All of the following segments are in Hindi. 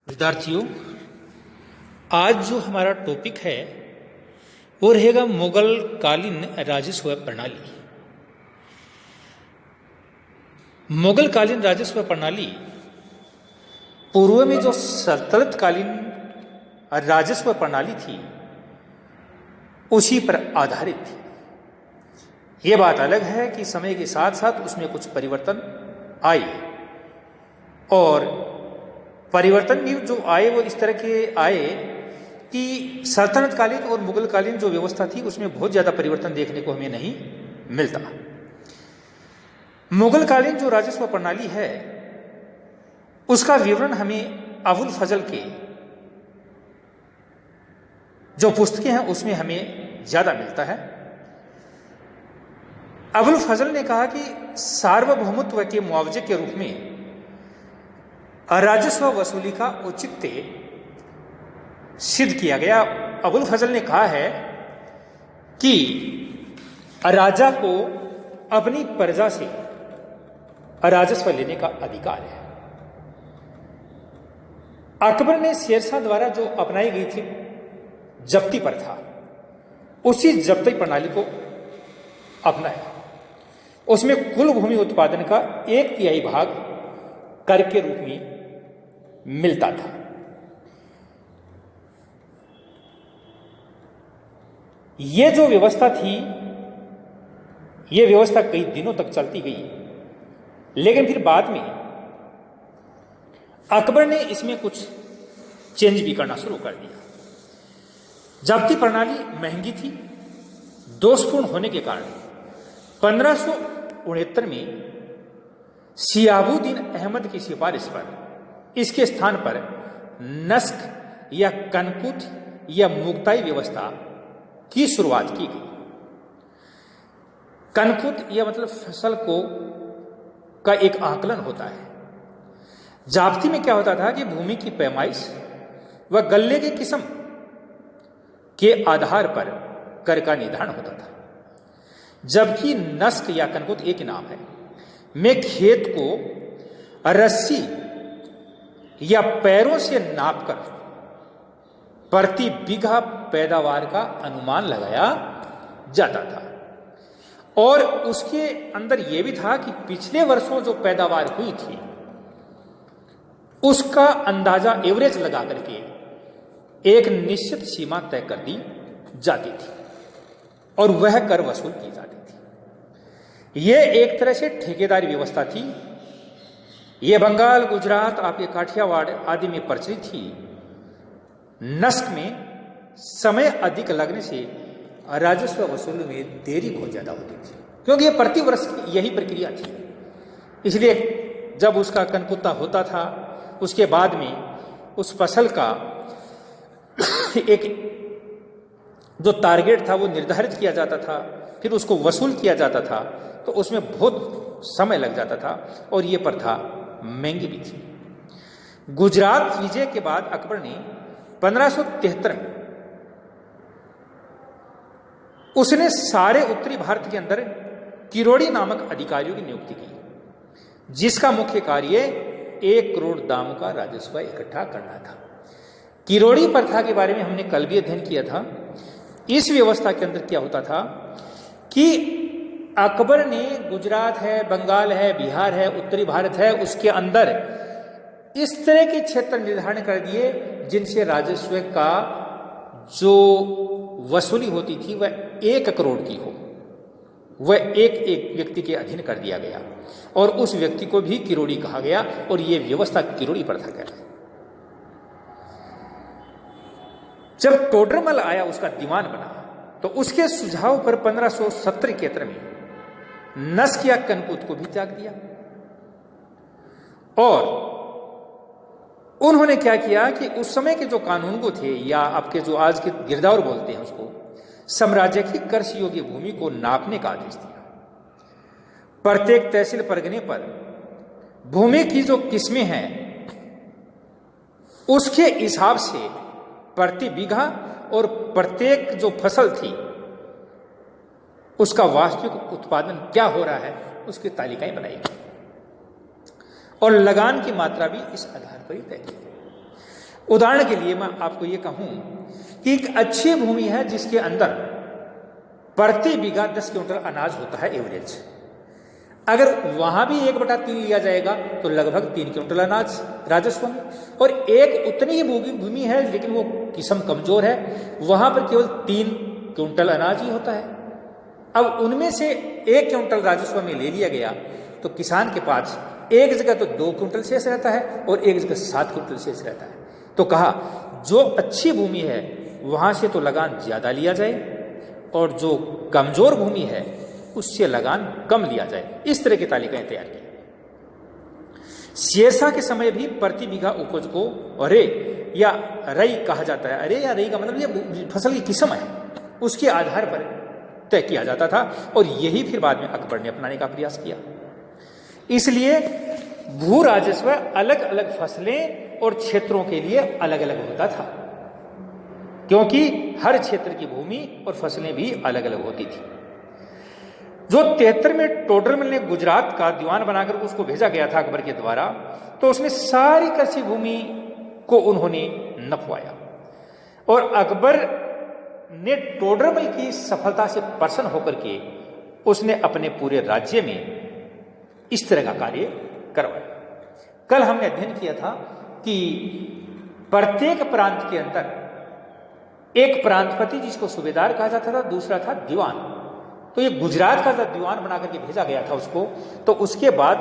विद्यार्थियों, आज जो हमारा टॉपिक है वो रहेगा मुगल कालीन राजस्व प्रणाली। मुगल कालीन राजस्व प्रणाली पूर्व में जो सल्तनत कालीन राजस्व प्रणाली थी उसी पर आधारित थी। ये बात अलग है कि समय के साथ साथ उसमें कुछ परिवर्तन आए, और परिवर्तन भी जो आए वो इस तरह के आए कि सल्तनत कालीन और मुगल कालीन जो व्यवस्था थी उसमें बहुत ज़्यादा परिवर्तन देखने को हमें नहीं मिलता। मुगल कालीन जो राजस्व प्रणाली है उसका विवरण हमें अबुल फजल के जो पुस्तकें हैं उसमें हमें ज़्यादा मिलता है। अबुल फजल ने कहा कि सार्वभौमत्व के मुआवजे के रूप में राजस्व वसूली का औचित्य सिद्ध किया गया। अबुल फजल ने कहा है कि राजा को अपनी प्रजा से राजस्व लेने का अधिकार है। अकबर ने शेरशाह द्वारा जो अपनाई गई थी जब्ती प्रथा, उसी जब्ती प्रणाली को अपनाया। उसमें कुल भूमि उत्पादन का 1/3 भाग कर के रूप में मिलता था। यह जो व्यवस्था थी, यह व्यवस्था कई दिनों तक चलती गई, लेकिन फिर बाद में अकबर ने इसमें कुछ चेंज भी करना शुरू कर दिया। जब्ती प्रणाली महंगी थी, दोषपूर्ण होने के कारण 1569 में सियाबुद्दीन अहमद की सिफारिश पर इसके स्थान पर नस्क या कनकुत या मुक्ताई व्यवस्था की शुरुआत की गई। कनकुत यह मतलब फसल को का एक आकलन होता है। जाब्ती में क्या होता था कि भूमि की पैमाइश व गल्ले की किस्म के आधार पर कर का निर्धारण होता था, जबकि नस्क या कनकुत एक नाम है में खेत को रस्सी या पैरों से नापकर प्रति बीघा पैदावार का अनुमान लगाया जाता था, और उसके अंदर यह भी था कि पिछले वर्षों जो पैदावार हुई थी उसका अंदाजा एवरेज लगा करके एक निश्चित सीमा तय कर दी जाती थी और वह कर वसूल की जाती थी। यह एक तरह से ठेकेदारी व्यवस्था थी। यह बंगाल, गुजरात, आपके काठियावाड़ आदि में प्रचलित थी। नस्क में समय अधिक लगने से राजस्व वसूली में देरी बहुत ज्यादा होती थी, क्योंकि यह प्रति वर्ष की यही प्रक्रिया थी। इसलिए जब उसका कनकुत्ता होता था, उसके बाद में उस फसल का एक जो टारगेट था वो निर्धारित किया जाता था, फिर उसको वसूल किया जाता था, तो उसमें बहुत समय लग जाता था और ये प्रथा महंगी भी थी। गुजरात विजय के बाद अकबर ने 1573 में उसने सारे उत्तरी भारत के अंदर किरोड़ी नामक अधिकारियों की नियुक्ति की, जिसका मुख्य कार्य 1 करोड़ दाम का राजस्व इकट्ठा करना था। किरोड़ी प्रथा के बारे में हमने कल भी अध्ययन किया था। इस व्यवस्था के अंदर क्या होता था कि अकबर ने गुजरात है, बंगाल है, बिहार है, उत्तरी भारत है, उसके अंदर इस तरह के क्षेत्र निर्धारण कर दिए जिनसे राजस्व का जो वसूली होती थी वह 1 करोड़ की हो, वह एक व्यक्ति के अधीन कर दिया गया, और उस व्यक्ति को भी किरोड़ी कहा गया, और यह व्यवस्था किरोड़ी प्रथा कहलाती। जब टोडरमल आया, उसका दीवान बना, तो उसके सुझाव पर 1570 के अंतर में नस्क या कनकुत को भी त्याग दिया, और उन्होंने क्या किया कि उस समय के जो कानूनगो थे, या आपके जो आज के गिरदावर बोलते हैं उसको, साम्राज्य की कृष योग्य भूमि को नापने का आदेश दिया। प्रत्येक तहसील परगने पर भूमि की जो किस्में हैं उसके हिसाब से प्रति बीघा और प्रत्येक जो फसल थी उसका वास्तविक उत्पादन क्या हो रहा है उसकी तालिकाएं बनाई गई, और लगान की मात्रा भी इस आधार पर ही तय की गई। उदाहरण के लिए मैं आपको ये कहूं कि एक अच्छी भूमि है जिसके अंदर प्रति बीघा 10 क्विंटल अनाज होता है एवरेज। अगर वहां भी 1/3 लिया जाएगा तो लगभग 3 क्विंटल अनाज राजस्व में। और एक उतनी ही भूमि है लेकिन वो किस्म कमजोर है, वहां पर केवल 3 क्विंटल अनाज ही होता है। अब उनमें से 1 क्विंटल राजस्व में ले लिया गया तो किसान के पास एक जगह तो 2 क्विंटल शेष रहता है और एक जगह 7 क्विंटल शेष रहता है। तो कहा जो अच्छी भूमि है वहां से तो लगान ज्यादा लिया जाए और जो कमजोर भूमि है उससे लगान कम लिया जाए। इस तरह की तालिकाएं तैयार की। शेरशाह के समय भी प्रति बीघा उपज को रे या रई कहा जाता है। अरे या रई का मतलब ये फसल की किस्म है, उसके आधार पर तय किया जाता था और यही फिर बाद में अकबर ने अपनाने का प्रयास किया। इसलिए भू राजस्व अलग अलग फसलें और क्षेत्रों के लिए अलग अलग होता था, क्योंकि हर क्षेत्र की भूमि और फसलें भी अलग अलग होती थी। जो 73 में टोडरमल ने गुजरात का दीवान बनाकर उसको भेजा गया था अकबर के द्वारा, तो उसने सारी कृषि भूमि को उन्होंने नपवाया और अकबर ने टोडरमल की सफलता से प्रसन्न होकर के उसने अपने पूरे राज्य में इस तरह का कार्य करवाया। कल हमने अध्ययन किया था कि प्रत्येक प्रांत के अंदर एक प्रांतपति जिसको सूबेदार कहा जाता था, दूसरा था दीवान। तो ये गुजरात का जब दीवान बना करके भेजा गया था उसको, तो उसके बाद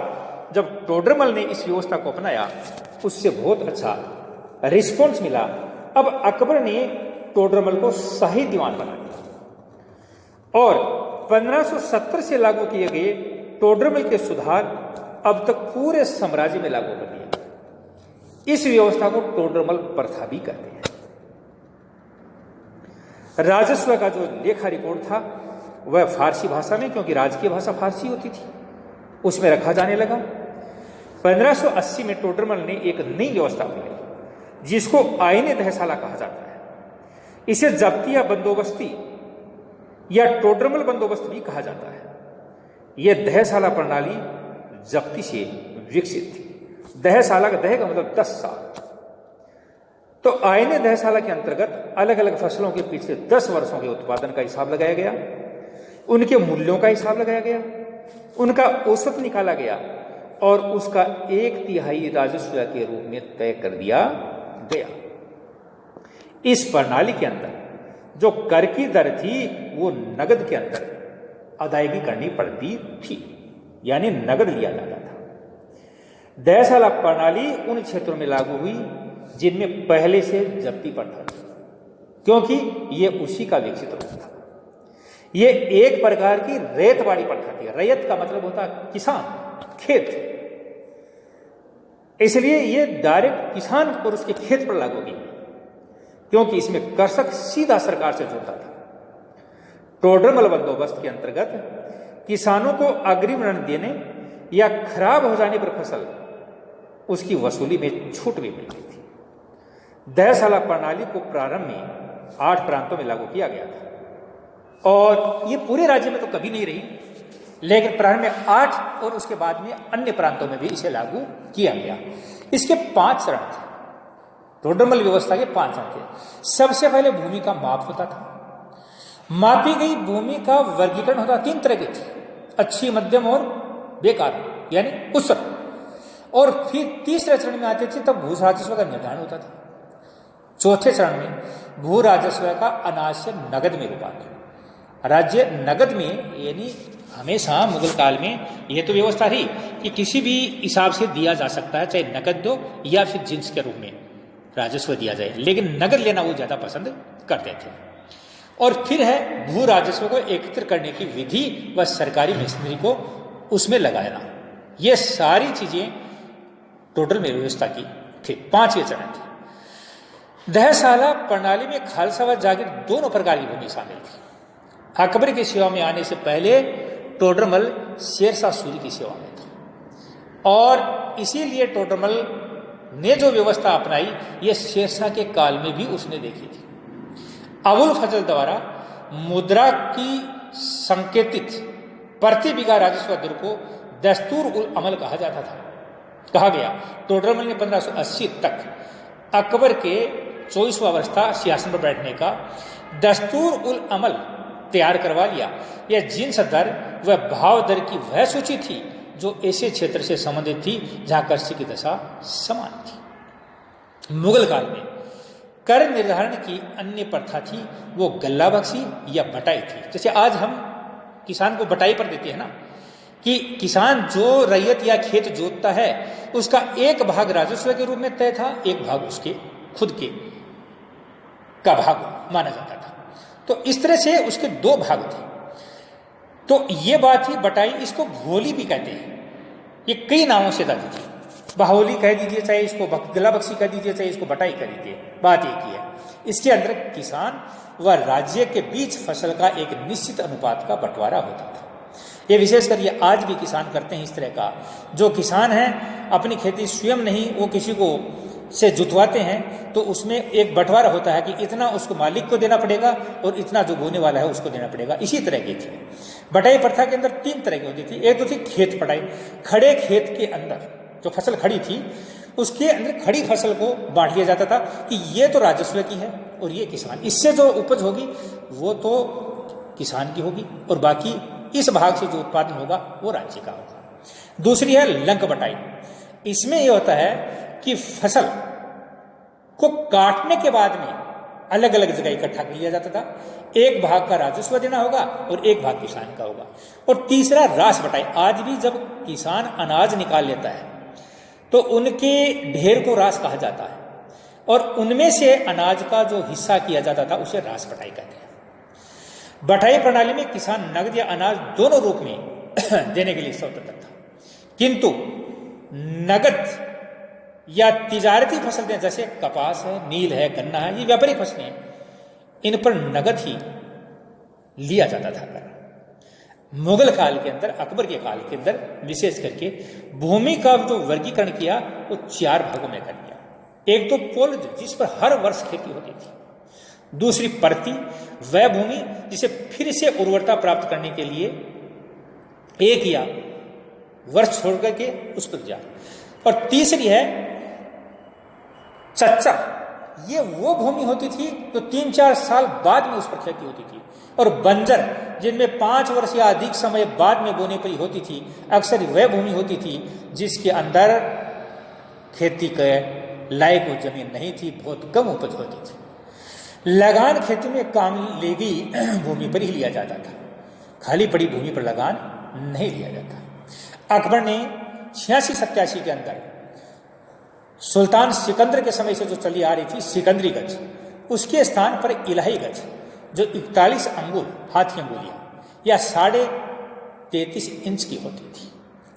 जब टोडरमल ने इस व्यवस्था को अपनाया उससे बहुत अच्छा रिस्पॉन्स मिला। अब अकबर ने टोडरमल को शाही दीवान बना दिया और 1570 से लागू किए गए टोडरमल के सुधार अब तक पूरे साम्राज्य में लागू कर दिया। इस व्यवस्था को टोडरमल प्रथा भी कहते हैं। राजस्व का जो लेखा रिकॉर्ड था वह फारसी भाषा में, क्योंकि राजकीय भाषा फारसी होती थी, उसमें रखा जाने लगा। 1580 में टोडरमल ने एक नई व्यवस्था अपनाई जिसको आईने दहसाला कहा जाता है। इसे जब्तिया बंदोबस्ती या टोडरमल बंदोबस्त भी कहा जाता है। यह दहसाला प्रणाली जब्ती से विकसित थी। दहसाला का दह का मतलब 10 साल। तो आईने दहसाला के अंतर्गत अलग अलग फसलों के पिछले 10 वर्षों के उत्पादन का हिसाब लगाया गया, उनके मूल्यों का हिसाब लगाया गया, उनका औसत निकाला गया और उसका 1/3 राजस्व के रूप में तय कर दिया गया। इस प्रणाली के अंदर जो कर की दर थी वो नगद के अंदर अदायगी करनी पड़ती थी, यानी नगद लिया जाता था। दहसाला प्रणाली उन क्षेत्रों में लागू हुई जिनमें पहले से जब्ती प्रथा थी, क्योंकि यह उसी का विकसित रूप था। यह एक प्रकार की रेतवाड़ी प्रथा थी। रैयत का मतलब होता है किसान, खेत। इसलिए यह डायरेक्ट किसान और उसके खेत पर लागू की, क्योंकि इसमें कृषक सीधा सरकार से जुड़ता था। टोडरमल बंदोबस्त के अंतर्गत किसानों को अग्रिम ऋण देने या खराब हो जाने पर फसल उसकी वसूली में छूट भी मिलती थी। दहसाला प्रणाली को प्रारंभ में 8 प्रांतों में लागू किया गया था और ये पूरे राज्य में तो कभी नहीं रही, लेकिन प्रारंभ में 8 और उसके बाद में अन्य प्रांतों में भी इसे लागू किया गया। इसके 5 चरण थे। टोडरमल व्यवस्था के 5 चरण थे। सबसे पहले भूमि का माप होता था। मापी गई भूमि का वर्गीकरण होता 3 तरह के थे, अच्छी, मध्यम और बेकार, यानी कुशल। और फिर तीसरे चरण में आते थे तब भू राजस्व का निर्धारण होता था। चौथे चरण में भू राजस्व का अनाज से नगद में रूपांतरण। राज्य नगद में, यानी हमेशा मुगल काल में यह तो व्यवस्था थी कि किसी भी हिसाब से दिया जा सकता है, चाहे नगद दो या फिर जिन्स के रूप में राजस्व दिया जाए, लेकिन नगद लेना वो ज्यादा पसंद करते थे। और फिर है भू राजस्व को एकत्रित करने की विधि व सरकारी मशीनरी को उसमें लगाना। ये सारी चीजें टोटल में व्यवस्था की थी। 5 ये चरण थे। दहसाला प्रणाली में खालसा व जागीर दोनों प्रकार की भूमि शामिल थी। अकबर की सेवा में आने से पहले टोडरमल शेरशाह सूरी की सेवा में था और इसीलिए टोडरमल ने जो व्यवस्था अपनाई ये शेरशाह के काल में भी उसने देखी थी। अबुल फजल द्वारा मुद्रा की संकेतित प्रति बीघा राजस्व दर को दस्तूर उल अमल कहा जाता था, कहा गया। टोडरमल ने 1580 तक अकबर के 24वां वर्ष था सिंहासन पर बैठने का, दस्तूर उल अमल तैयार करवा लिया। यह जिन्स दर व भाव दर की वह सूची थी जो ऐसे क्षेत्र से संबंधित थी जहां कृषि की दशा समान थी। मुगल काल में कर निर्धारण की अन्य प्रथा थी, वो गल्ला बख्शी या बटाई थी। जैसे आज हम किसान को बटाई पर देते हैं ना, कि किसान जो रैयत या खेत जोतता है उसका एक भाग राजस्व के रूप में तय था, एक भाग उसके खुद के का भाग माना जाता था। तो इस तरह से उसके दो भाग थे। तो ये बात ही बटाई, इसको भोली भी कहते हैं। ये कई नामों से जाती थी, बाहोली कह दीजिए, चाहे इसको गला बख्शी कह दीजिए, चाहे इसको बटाई कह दीजिए, बात एक ही है। इसके अंदर किसान व राज्य के बीच फसल का एक निश्चित अनुपात का बंटवारा होता था। ये विशेषकर ये आज भी किसान करते हैं इस तरह का। जो किसान हैं अपनी खेती स्वयं नहीं, वो किसी को से जुतवाते हैं, तो उसमें एक बंटवारा होता है कि इतना उसको मालिक को देना पड़ेगा और इतना जो बोने वाला है उसको देना पड़ेगा। इसी तरह की थी बटाई प्रथा के अंदर। 3 तरह की होती थी। एक तो थी खेत बटाई, खड़े खेत के अंदर जो फसल खड़ी थी उसके अंदर खड़ी फसल को बांट लिया जाता था कि ये तो राजस्व की है और ये किसान, इससे जो उपज होगी वो तो किसान की होगी और बाकी इस भाग से जो उत्पादन होगा वो राज्य का होगा। दूसरी है लंक बटाई। इसमें यह होता है कि फसल को काटने के बाद में अलग अलग जगह इकट्ठा कर लिया जाता था। एक भाग का राजस्व देना होगा और एक भाग किसान का होगा। और तीसरा रास बटाई। आज भी जब किसान अनाज निकाल लेता है तो उनके ढेर को रास कहा जाता है और उनमें से अनाज का जो हिस्सा किया जाता था उसे रास बटाई कहते हैं। बटाई प्रणाली में किसान नगद या अनाज दोनों रूप में देने के लिए स्वतंत्र था, किंतु नगद या तिजारती फसलें जैसे कपास है, नील है, गन्ना है, ये व्यापारिक फसलें हैं, इन पर नगद ही लिया जाता था कर। मुगल काल के अंदर, अकबर के काल के अंदर विशेष करके भूमि का जो वर्गीकरण किया वो 4 भागों में कर दिया। एक तो पोल जिस पर हर वर्ष खेती होती थी, दूसरी परती वह भूमि जिसे फिर से उर्वरता प्राप्त करने के लिए एक या वर्ष छोड़ करके उस पर जा, और तीसरी है चच्चा। ये वो भूमि होती थी जो 3-4 साल बाद में उस पर खेती होती थी, और बंजर जिनमें 5 वर्ष या अधिक समय बाद में बोने पर होती थी, अक्सर वह भूमि होती थी जिसके अंदर खेती के लायक वो जमीन नहीं थी, बहुत कम उपज होती थी। लगान खेती में काम ले गई भूमि पर ही लिया जाता था, खाली पड़ी भूमि पर लगान नहीं लिया जाता। अकबर ने 86-87 के अंदर सुल्तान सिकंदर के समय से जो चली आ रही थी सिकंदरी गज, उसके स्थान पर इलाही गज जो 41 अंगुल हाथी अंगुलियां या 33.5 इंच की होती थी,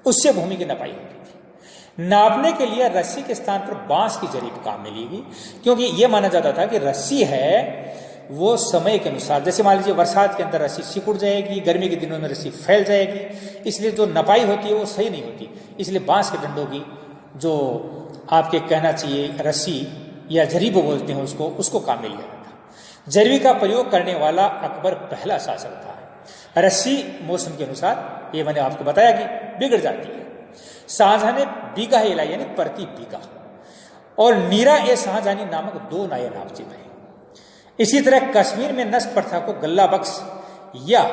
उससे भूमि की नपाई होती थी। नापने के लिए रस्सी के स्थान पर बांस की जरी काम में ली गई, क्योंकि यह माना जाता था कि रस्सी है वो समय के अनुसार, जैसे मान लीजिए बरसात के अंदर रस्सी सिकुड़ जाएगी, गर्मी के दिनों में रस्सी फैल जाएगी, इसलिए जो नपाई होती है वो सही नहीं होती, इसलिए बांस के डंडों की जो आपके कहना चाहिए रस्सी या जरीबो बोलते हैं उसको काम में लिया जाता। जरीबी का प्रयोग करने वाला अकबर पहला शासक था। रस्सी मौसम के अनुसार, ये मैंने आपको बताया कि बिगड़ जाती है। शाहजहां ने बीघा हिला यानी प्रति बीघा और नीरा ए शाहजहानी नामक 2 नए नाम चिपे। इसी तरह कश्मीर में नस्क प्रथा को गल्ला बख्श या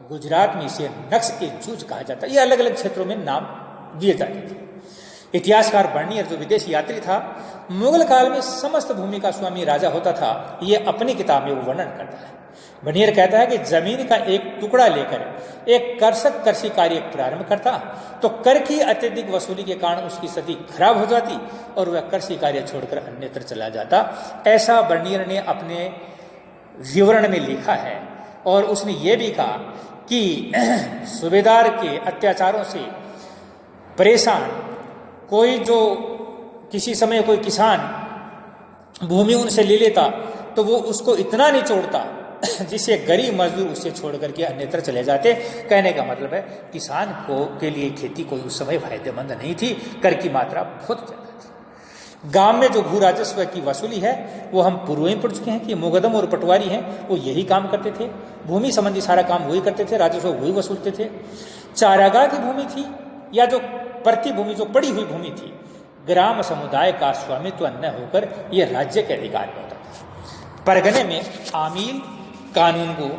गुजरात में इसे नक्श ए जूझ कहा जाता है। ये अलग अलग क्षेत्रों में नाम दिए जाते थे। इतिहासकार बर्नियर जो विदेशी यात्री था, मुगल काल में समस्त भूमि का स्वामी राजा होता था, ये अपनी किताब में वो वर्णन करता है। बर्नियर कहता है कि जमीन का एक टुकड़ा लेकर एक कर्षक कृषि कार्य प्रारंभ करता तो कर की अत्यधिक वसूली के कारण उसकी स्थिति खराब हो जाती और वह कृषि कार्य छोड़कर अन्यत्र चला जाता। ऐसा बर्नियर ने अपने विवरण में लिखा है। और उसने ये भी कहा कि सूबेदार के अत्याचारों से परेशान कोई जो किसी समय कोई किसान भूमि उनसे ले लेता तो वो उसको इतना नहीं छोड़ता जिससे गरीब मजदूर उससे छोड़ करके अन्यत्र चले जाते। कहने का मतलब है किसान को के लिए खेती कोई उस समय फायदेमंद नहीं थी, कर की मात्रा बहुत ज्यादा थी। गांव में जो भू राजस्व की वसूली है वो हम पूर्व में पढ़ चुके हैं कि मुकदम और पटवारी हैं वो यही काम करते थे, भूमि संबंधी सारा काम वही करते थे, राजस्व वही वसूलते थे। चारागाह की भूमि थी या जो प्रति भूमि जो पड़ी हुई भूमि थी ग्राम समुदाय का स्वामित्व न होकर यह राज्य के अधिकार में होता था। परगने में आमील, कानूनगो,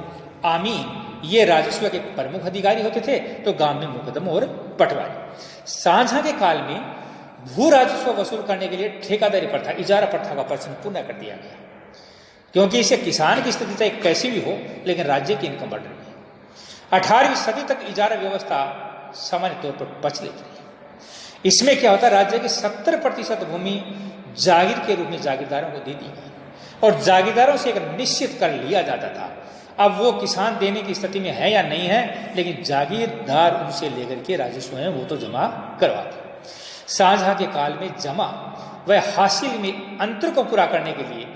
आमीन ये राजस्व के प्रमुख अधिकारी होते थे, तो गांव में मुकदम और पटवारी। शाहजहां के काल में भू राजस्व वसूल करने के लिए ठेकेदारी प्रथा, इजारा प्रथा का प्रचलन पुनः कर दिया गया, क्योंकि इससे किसान की स्थिति चाहे कैसी भी हो, लेकिन राज्य की इनकम बढ़ रही है। 18वीं सदी तक इजारा व्यवस्था सामान्य तौर पर प्रचलित रही। इसमें क्या होता है, राज्य की 70% भूमि जागीर के रूप में जागीरदारों को दे दी गई और जागीरदारों से एक निश्चित कर लिया जाता था। अब वो किसान देने की स्थिति में है या नहीं है, लेकिन जागीरदार उनसे लेकर के राजस्व है वो तो जमा करवाते। शाहजहां के काल में जमा व हासिल में अंतर को पूरा करने के लिए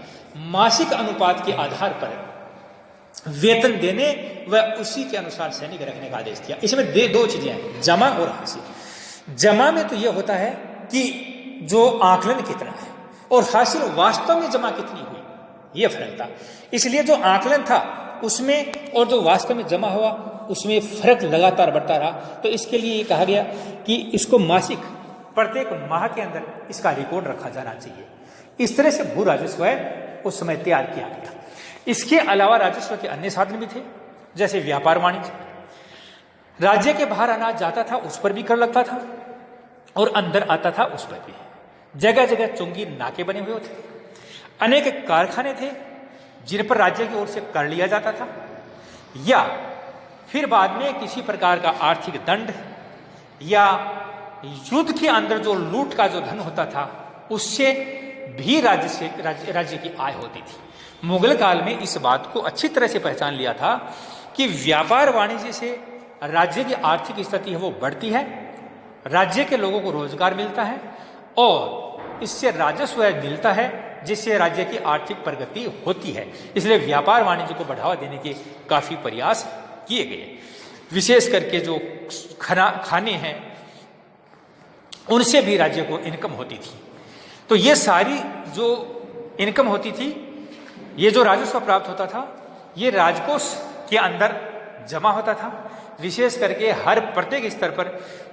मासिक अनुपात के आधार पर वेतन देने व उसी के अनुसार सैनिक रखने का आदेश दिया। इसमें दो चीजें हैं, जमा और हासिल। जमा में तो यह होता है कि जो आकलन कितना है, और हासिल वास्तव में जमा कितनी हुई, यह फर्क था। इसलिए जो आकलन था उसमें और जो वास्तव में जमा हुआ उसमें फर्क लगातार बढ़ता रहा। तो इसके लिए ये कहा गया कि इसको मासिक, प्रत्येक माह के अंदर इसका रिकॉर्ड रखा जाना चाहिए। इस तरह से भू राजस्व है उस समय तैयार किया गया। इसके अलावा राजस्व के अन्य साधन भी थे, जैसे व्यापार वाणिज्य। राज्य के बाहर अनाज जाता था उस पर भी कर लगता था, और अंदर आता था उस पर भी। जगह जगह चुंगी नाके बने हुए थे। अनेक कारखाने थे जिन पर राज्य की ओर से कर लिया जाता था, या फिर बाद में किसी प्रकार का आर्थिक दंड या युद्ध के अंदर जो लूट का जो धन होता था उससे भी राज्य की आय होती थी। मुगल काल में इस बात को अच्छी तरह से पहचान लिया था कि व्यापार वाणिज्य से राज्य की आर्थिक स्थिति है वो बढ़ती है, राज्य के लोगों को रोजगार मिलता है और इससे राजस्व मिलता है, जिससे राज्य की आर्थिक प्रगति होती है। इसलिए व्यापार वाणिज्य को बढ़ावा देने के काफी प्रयास किए गए। विशेष करके जो खाने हैं उनसे भी राज्य को इनकम होती थी। तो ये सारी जो इनकम होती थी, ये जो राजस्व प्राप्त होता था, ये राजकोष के अंदर जमा होता था। विशेष करके हर प्रत्येक स्तर पर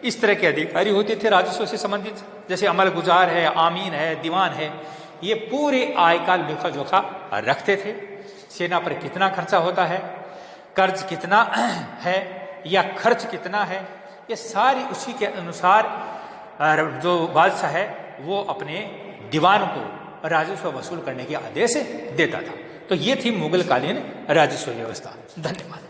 इस तरह के अधिकारी होते थे राजस्व से संबंधित, जैसे अमल गुजार है, आमीन है, दीवान है। ये पूरे आय का लेखा जोखा रखते थे। सेना पर कितना खर्चा होता है, कर्ज कितना है या खर्च कितना है, ये सारी उसी के अनुसार जो बादशाह है वो अपने दीवान को राजस्व वसूल करने के आदेश देता था। तो ये थी मुगल कालीन राजस्व व्यवस्था। धन्यवाद।